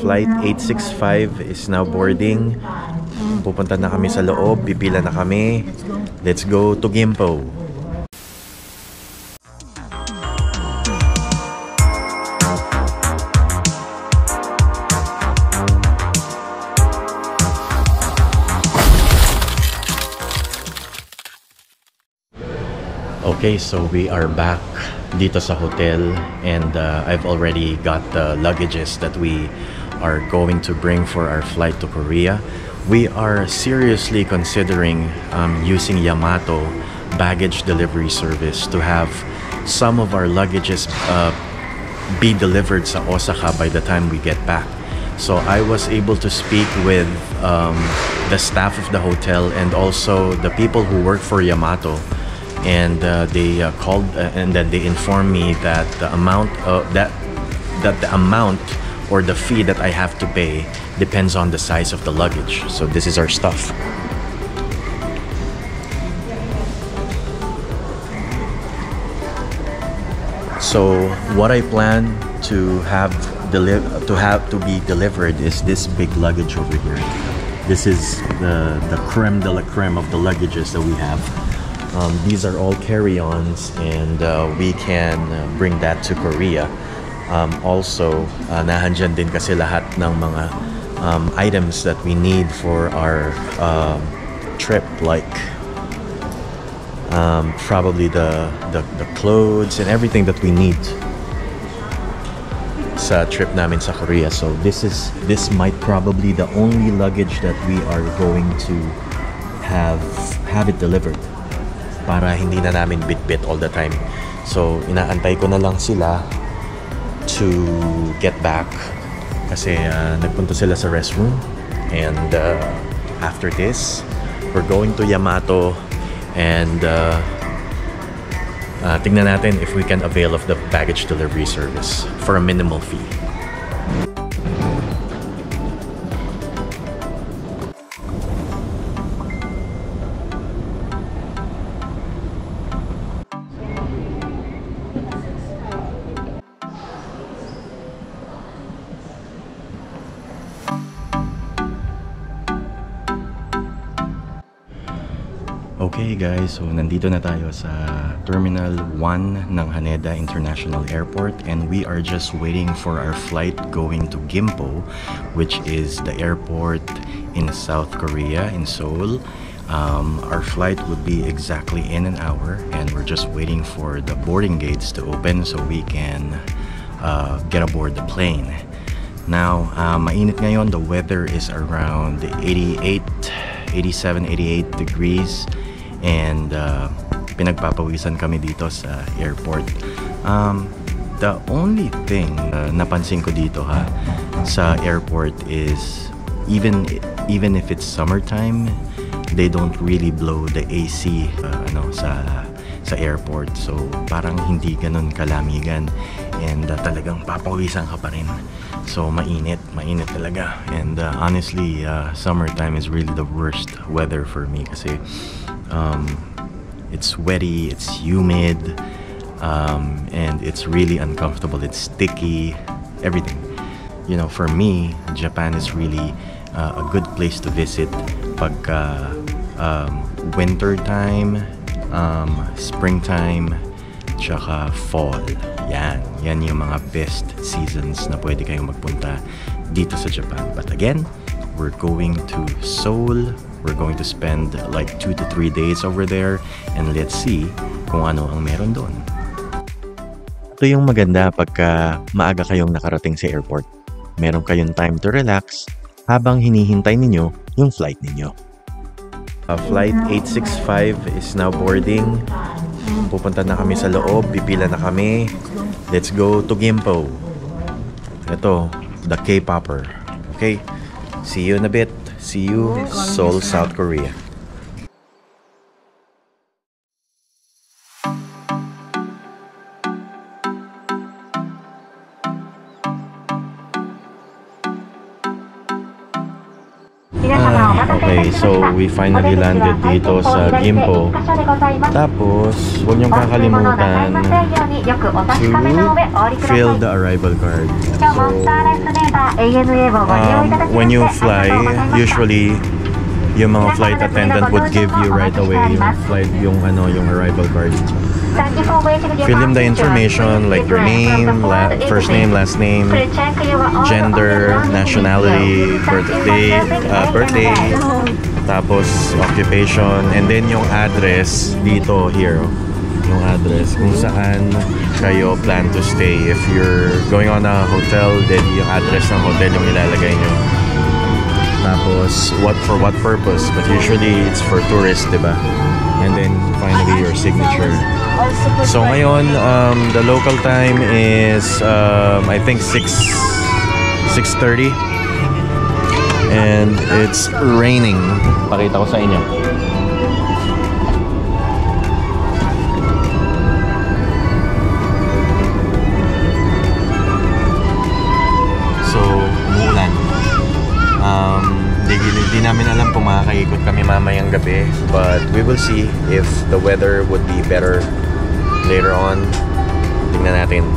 Flight 865 is now boarding. Pupunta na kami sa loob, pipila na kami. Let's go to Gimpo. Okay, so we are back dito sa hotel, and I've already got the luggages that we are going to bring for our flight to Korea. We are seriously considering using Yamato baggage delivery service to have some of our luggages be delivered sa Osaka by the time we get back. So I was able to speak with the staff of the hotel and also the people who work for Yamato. And they called and then they informed me that the amount that the amount or the fee that I have to pay depends on the size of the luggage. So this is our stuff. So what I plan to be delivered is this big luggage over here. This is the creme de la creme of the luggages that we have. These are all carry-ons, and we can bring that to Korea. Also, nahandyan din kasi lahat ng mga items that we need for our trip, like probably the clothes and everything that we need sa trip namin sa Korea. So this might probably the only luggage that we are going to have it delivered, para hindi na namin bit-bit all the time. So, inaantay ko na lang sila to get back kasi nagpunta sila sa restroom. And after this, we're going to Yamato and tingnan natin if we can avail of the baggage delivery service for a minimal fee. Okay guys, so nandito na tayo sa Terminal 1 ng Haneda International Airport, and we are just waiting for our flight going to Gimpo, which is the airport in South Korea, in Seoul. Our flight would be exactly in an hour, and we're just waiting for the boarding gates to open so we can get aboard the plane. Now, mainit ngayon. The weather is around 88 degrees. And pinagpapawisan kami dito sa airport. The only thing napansin ko dito sa airport is even if it's summertime, they don't really blow the AC sa airport. So parang hindi ganun kalamigan, and talagang papawisan ka pa rin. So mainit talaga. And honestly, summertime is really the worst weather for me kasi it's sweaty, it's humid, and it's really uncomfortable. It's sticky, everything. You know, for me, Japan is really a good place to visit pagka winter time, springtime, tsaka fall. Yan yung mga best seasons na pwede kayong magpunta dito sa Japan. But again, we're going to Seoul. We're going to spend like 2 to 3 days over there, and let's see kung ano ang meron doon. Ito yung maganda pagka maaga kayong nakarating sa airport. Meron kayong time to relax habang hinihintay ninyo yung flight ninyo. Flight 865 is now boarding. Pupunta na kami sa loob, pipila na kami. Let's go to Gimpo. Ito, the K-popper. Okay, see you in a bit. See you, Seoul, South Korea. Okay, so we finally landed dito sa Gimpo. Tapos, huwag niyong kakalimutan to fill the arrival card. So, when you fly, usually yung mga flight attendant would give you right away yung arrival card. Fill in the information like your name, first name, last name, gender, nationality, birthday, tapos occupation, and then yung address dito here, yung address kung saan kayo plan to stay. If you're going on a hotel, then yung address ng hotel yung ilalagay nyo. Tapos for what purpose, but usually it's for tourists, diba? And then finally your signature. So ngayon, the local time is I think 6:30, and it's raining. Pakita ko sa inyo. So umuulan. Hindi namin alam kung makakaikot kami mamayang gabi, but we will see if the weather would be better later on. Tingnan natin.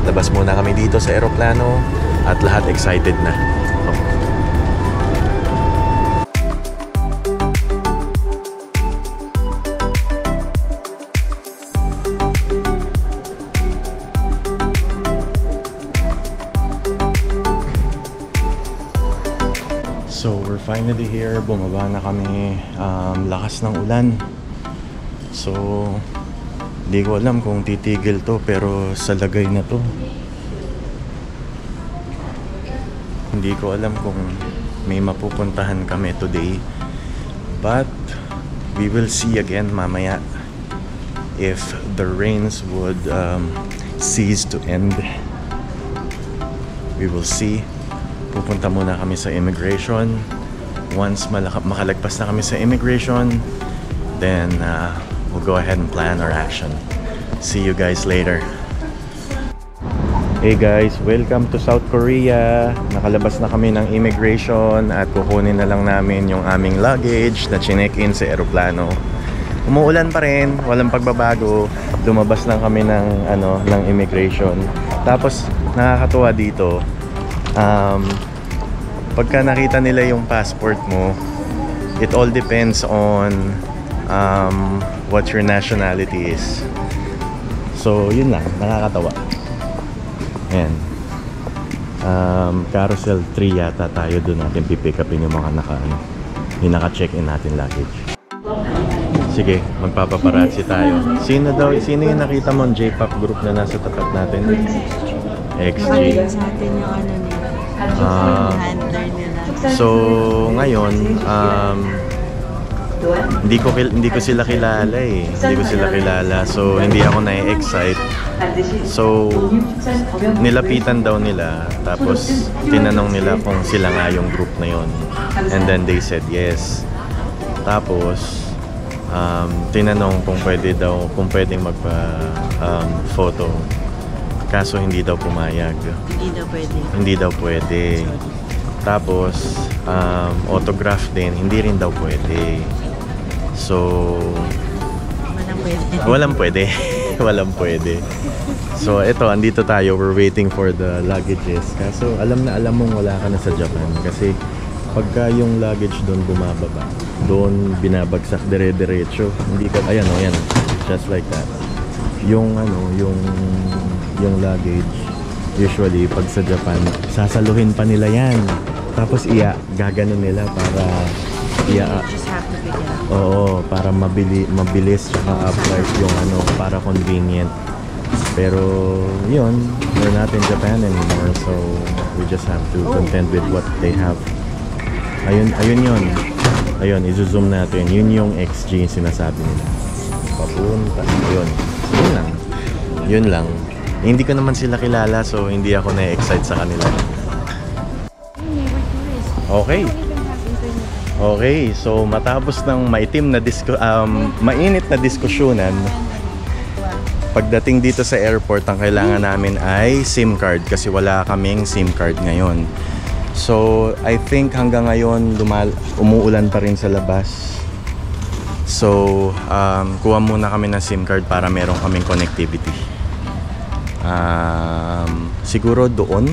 Labas muna kami dito sa eroplano at lahat excited na. So we're finally here. Bumaba na kami. Lakas ng ulan. So hindi ko alam kung titigil to, pero sa lagay na to hindi ko alam kung may mapupuntahan kami today, but we will see again mamaya if the rains would cease to end. We will see. Pupunta muna kami sa immigration. Once makalagpas na kami sa immigration, then we'll go ahead and plan our action. See you guys later. Hey guys, welcome to South Korea. Nakalabas na kami ng immigration at kukunin na lang namin yung aming luggage na chinek-in sa eroplano. Umuulan pa rin, walang pagbabago. Lumabas lang kami ng immigration. Tapos nakakatuwa dito, pagka nakita nila yung passport mo, it all depends on what your nationality is. So yun lang, nakakatawa. Ayan, carousel 3 yata tayo, doon natin pipick upin yung mga naka-check-in natin luggage. Sige, magpapaparazzi tayo. Sino yung nakita mo J-pop group na nasa tapat natin? XG. So ngayon, hindi ko sila kilala eh. Hindi ko sila kilala. So hindi ako na-excite. So nilapitan daw nila, tapos tinanong nila kung sila nga yung group na yon. And then they said yes. Tapos tinanong kung pwedeng magpa-photo. Kaso hindi daw pumayag. Hindi daw pwede. Tapos autograph din, hindi rin daw pwede. So walang pwede. Walang pwede. So ito, andito tayo, we're waiting for the luggages. Kaso alam mong wala ka na sa Japan, kasi pagka yung luggage doon bumababa, doon binabagsak dire-diretso. Hindi ka, ayan just like that. Yung luggage, usually pag sa Japan, sasaluhin pa nila yan. Tapos gaganon nila para oo, para mabilis tsaka upright yung para convenient. Pero yun, we're not in Japan anymore, so we just have to contend with what they have. Ayun yun. Ayun, i-zoom natin. Yun yung XG sinasabi nila. Papunta. Yun lang. Hindi ko naman sila kilala, so hindi ako na-excite sa kanila. Okay, so matapos ng mainit na diskusyonan, pagdating dito sa airport, ang kailangan namin ay SIM card, kasi wala kaming SIM card ngayon. So I think hanggang ngayon umuulan pa rin sa labas. So kuha muna kami ng SIM card para meron kaming connectivity. Siguro doon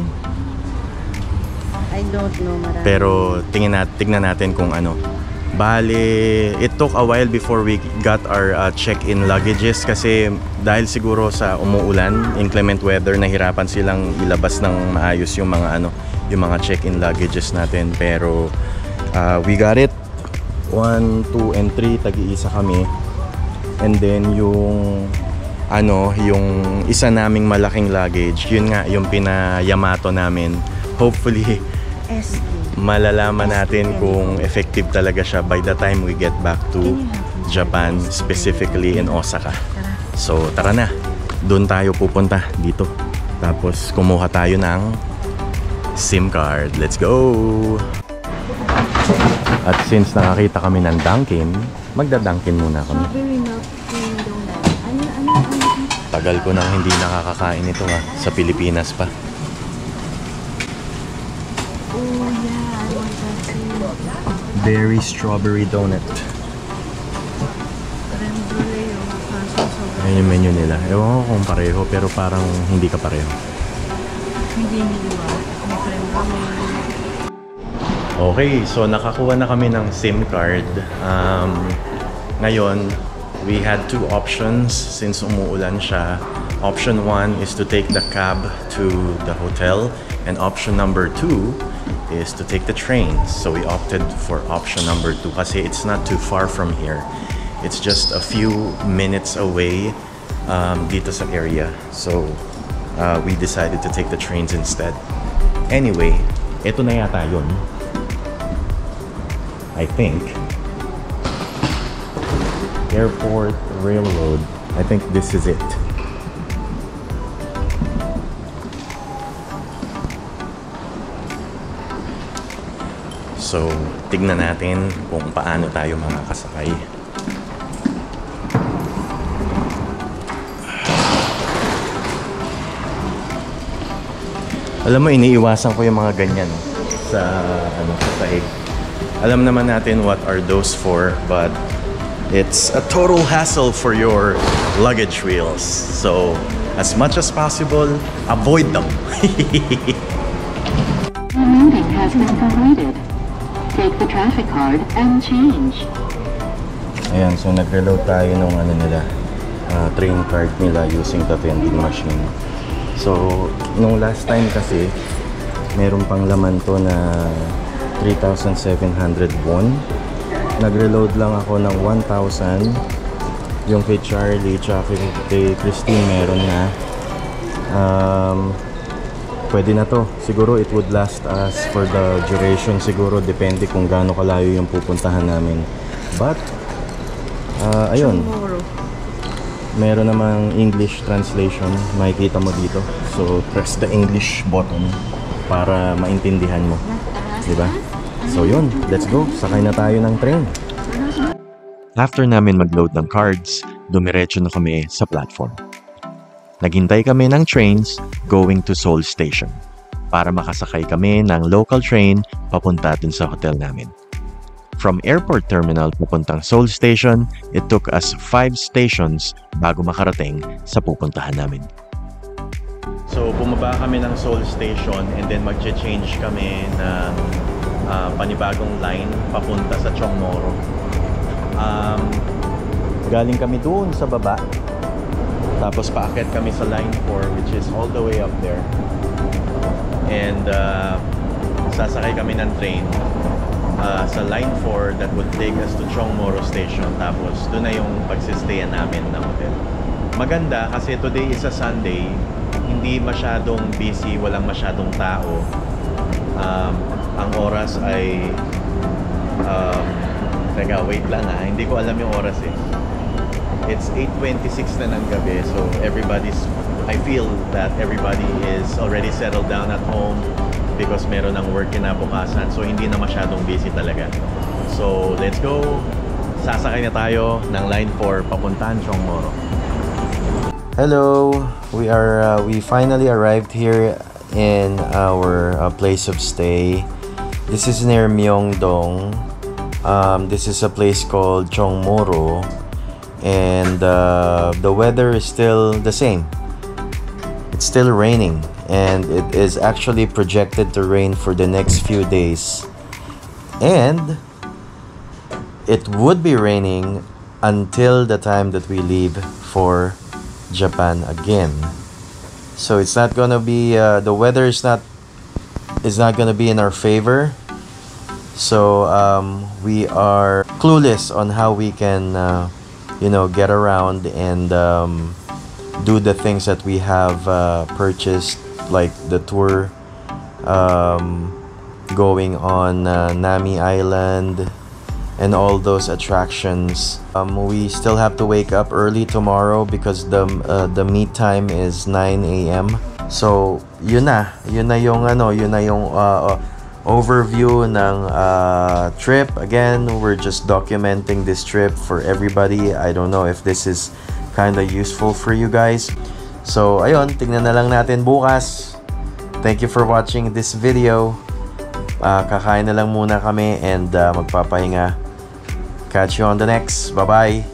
I don't know, marami. Pero tingnan natin kung ano. Bale, it took a while before we got our check-in luggages kasi dahil siguro sa umuulan, inclement weather, nahirapan silang ilabas ng maayos yung mga check-in luggages natin. Pero we got it. 1, 2, and 3, tag-iisa kami. And then yung isa naming malaking luggage, yun nga yung pina-Yamato namin. Hopefully malalaman natin kung effective talaga siya by the time we get back to Japan, specifically in Osaka. So tara na, doon tayo pupunta dito. Tapos kumuha tayo ng SIM card. Let's go! At since nakakita kami ng Dunkin, magda-Dunkin muna kami. Tagal ko nang hindi nakakakain ito sa Pilipinas pa. Berry strawberry donut. Ayan yung menu nila. Ewan ko kung pareho, pero parang hindi ka pareho. Hindi niliwa. Okay, so nakakuha na kami ng SIM card. Ngayon, we had two options since umuulan siya. Option 1 is to take the cab to the hotel, and option number 2 is to take the train. So we opted for option number 2 kasi it's not too far from here. It's just a few minutes away dito sa area. So we decided to take the trains instead. Anyway, ito na yata yun. I think. Airport Railroad. I think this is it. So, tignan natin kung paano tayo makakasakay. Alam mo, iniiwasan ko yung mga ganyan sa sahig. Alam naman natin what are those for, but it's a total hassle for your luggage wheels. So, as much as possible, avoid them. Reloading has been completed. Take the traffic card and change. Ayan, so nag-reload tayo nung train card nila using the vending machine. So, nung last time kasi, meron pang laman to na 3,700 won. Nag-reload lang ako ng 1,000. Yung kay Charlie, tsaka kay Christine meron na. Pwede na to. Siguro it would last us for the duration. Siguro depende kung gaano kalayo yung pupuntahan namin. But, ayun. Meron namang English translation. Makikita mo dito. So, press the English button para maintindihan mo. Diba? So yun, let's go. Sakay na tayo ng train. After namin mag-load ng cards, dumiretso na kami sa platform. Naghintay kami ng trains going to Seoul Station para makasakay kami ng local train papunta dun sa hotel namin. From airport terminal papuntang Seoul Station, it took us 5 stations bago makarating sa pupuntahan namin. So bumaba kami ng Seoul Station and then mag-change kami ng panibagong line papunta sa Chongmoro. Galing kami doon sa baba. Tapos paakyat kami sa line 4, which is all the way up there. And sasakay kami ng train sa line 4 that would take us to Chongmoro Station. Tapos doon na yung pagsistayan namin ng hotel. Maganda kasi today is a Sunday. Hindi masyadong busy, walang masyadong tao. Ang oras ay wait lang hindi ko alam yung oras eh. It's 8:26 na ng gabi, so I feel that everybody is already settled down at home because meron ng work kinabukasan, so hindi na masyadong busy talaga. So let's go, sasakay na tayo ng line 4 papuntahan Chongmoro. Hello, we finally arrived here in our place of stay. This is near Myeongdong. This is a place called Chongmoro, and the weather is still the same. It's still raining, and it is actually projected to rain for the next few days, and it would be raining until the time that we leave for Japan again. So it's not gonna be the weather is not gonna be in our favor. So we are clueless on how we can get around and do the things that we have purchased, like the tour going on Nami Island and all those attractions. We still have to wake up early tomorrow because the meet time is 9 a.m. So yun na yung overview ng trip. Again, we're just documenting this trip for everybody. I don't know if this is kind of useful for you guys. So ayun, tingnan na lang natin bukas. Thank you for watching this video. Kakain na lang muna kami and magpapahinga. Catch you on the next. Bye-bye.